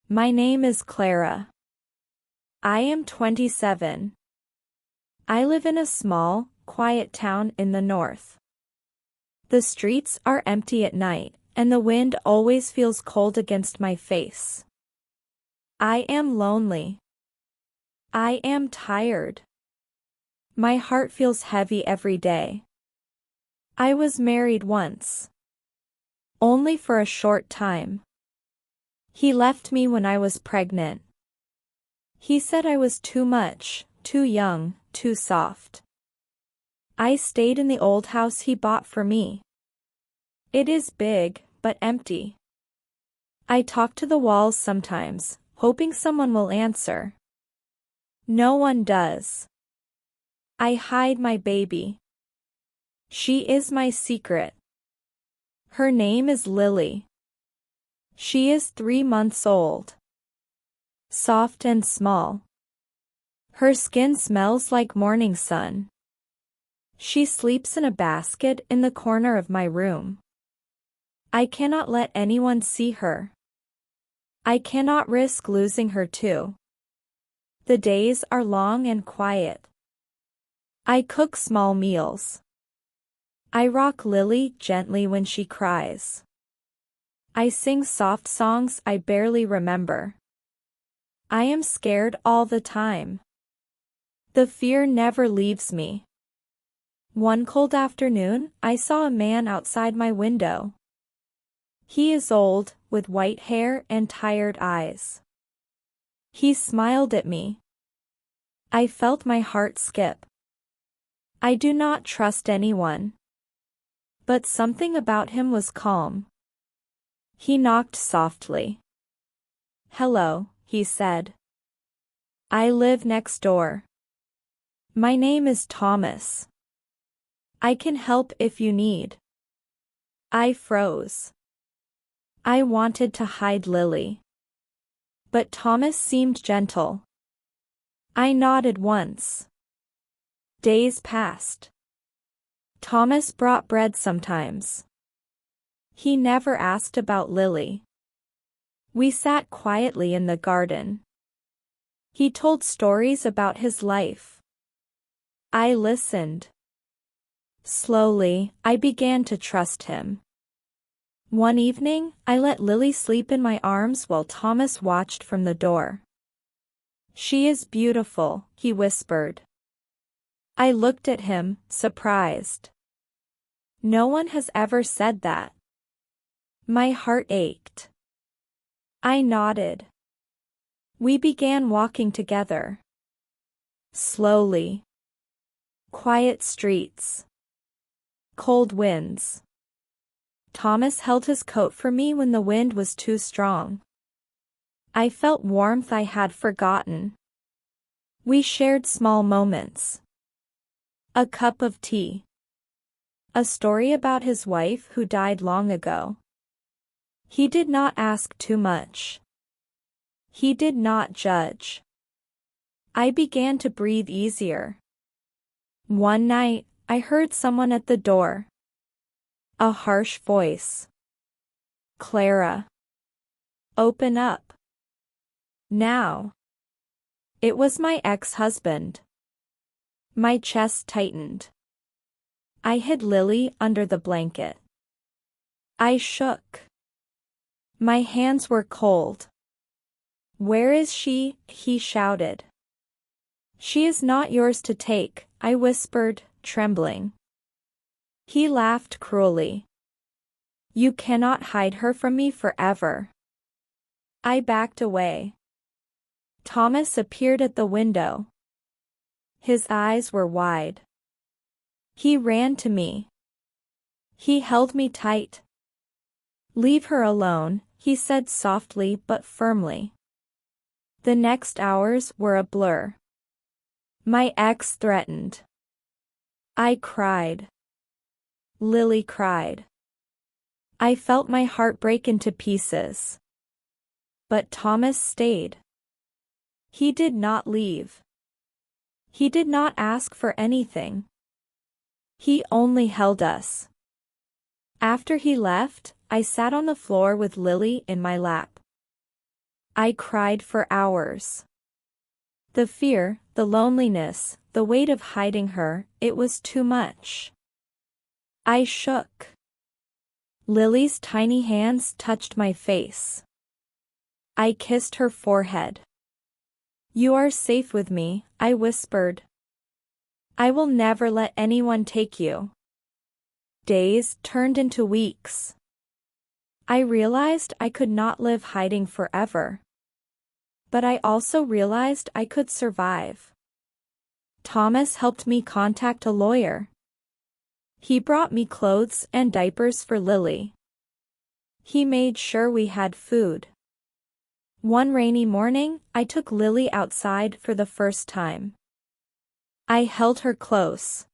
My name is Clara. I am 27. I live in a small, quiet town in the north. The streets are empty at night, and the wind always feels cold against my face. I am lonely. I am tired. My heart feels heavy every day. I was married once. Only for a short time. He left me when I was pregnant. He said I was too much, too young, too soft. I stayed in the old house he bought for me. It is big, but empty. I talk to the walls sometimes, hoping someone will answer. No one does. I hide my baby. She is my secret. Her name is Lily. She is 3 months old. Soft and small. Her skin smells like morning sun. She sleeps in a basket in the corner of my room. I cannot let anyone see her. I cannot risk losing her too. The days are long and quiet. I cook small meals. I rock Lily gently when she cries. I sing soft songs I barely remember. I am scared all the time. The fear never leaves me. One cold afternoon, I saw a man outside my window. He is old, with white hair and tired eyes. He smiled at me. I felt my heart skip. I do not trust anyone. But something about him was calm. He knocked softly. Hello, he said. I live next door. My name is Thomas. I can help if you need. I froze. I wanted to hide Lily. But Thomas seemed gentle. I nodded once. Days passed. Thomas brought bread sometimes. He never asked about Lily. We sat quietly in the garden. He told stories about his life. I listened. Slowly, I began to trust him. One evening, I let Lily sleep in my arms while Thomas watched from the door. She is beautiful, he whispered. I looked at him, surprised. No one has ever said that. My heart ached. I nodded. We began walking together. Slowly. Quiet streets. Cold winds. Thomas held his coat for me when the wind was too strong. I felt warmth I had forgotten. We shared small moments. A cup of tea. A story about his wife who died long ago. He did not ask too much. He did not judge. I began to breathe easier. One night, I heard someone at the door. A harsh voice. Clara. Open up. Now. It was my ex-husband. My chest tightened. I hid Lily under the blanket. I shook. My hands were cold. Where is she? He shouted. She is not yours to take, I whispered, trembling. He laughed cruelly. You cannot hide her from me forever. I backed away. Thomas appeared at the window. His eyes were wide. He ran to me. He held me tight. Leave her alone, he said softly but firmly. The next hours were a blur. My ex threatened. I cried. Lily cried. I felt my heart break into pieces. But Thomas stayed. He did not leave. He did not ask for anything. He only held us. After he left, I sat on the floor with Lily in my lap. I cried for hours. The fear, the loneliness, the weight of hiding her, it was too much. I shook. Lily's tiny hands touched my face. I kissed her forehead. "You are safe with me," I whispered. "I will never let anyone take you." Days turned into weeks. I realized I could not live hiding forever. But I also realized I could survive. Thomas helped me contact a lawyer. He brought me clothes and diapers for Lily. He made sure we had food. One rainy morning, I took Lily outside for the first time. I held her close.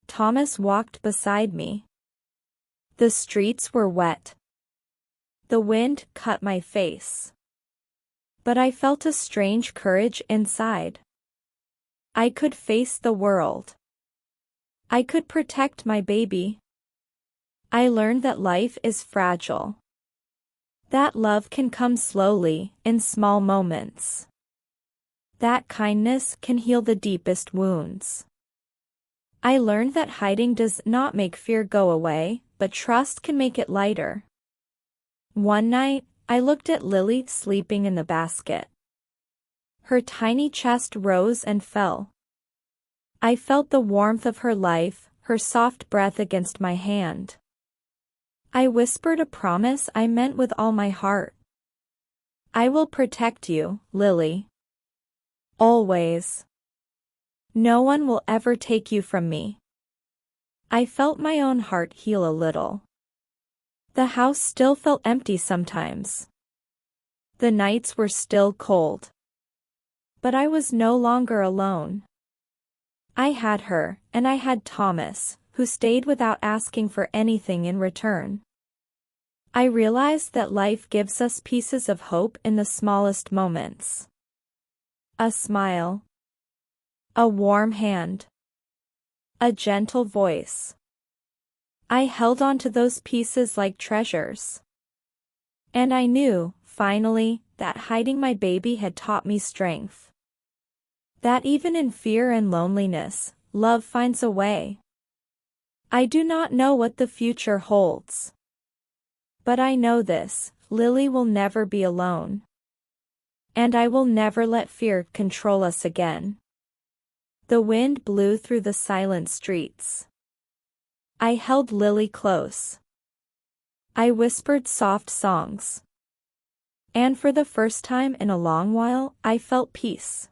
Thomas walked beside me. The streets were wet. The wind cut my face. But I felt a strange courage inside. I could face the world. I could protect my baby. I learned that life is fragile. That love can come slowly, in small moments. That kindness can heal the deepest wounds. I learned that hiding does not make fear go away, but trust can make it lighter. One night, I looked at Lily sleeping in the basket. Her tiny chest rose and fell. I felt the warmth of her life, her soft breath against my hand. I whispered a promise I meant with all my heart. "I will protect you, Lily. Always. No one will ever take you from me." I felt my own heart heal a little. The house still felt empty sometimes. The nights were still cold. But I was no longer alone. I had her, and I had Thomas, who stayed without asking for anything in return. I realized that life gives us pieces of hope in the smallest moments. A smile. A warm hand. A gentle voice. I held on to those pieces like treasures. And I knew, finally, that hiding my baby had taught me strength. That even in fear and loneliness, love finds a way. I do not know what the future holds. But I know this, Lily will never be alone. And I will never let fear control us again. The wind blew through the silent streets. I held Lily close. I whispered soft songs. And for the first time in a long while, I felt peace.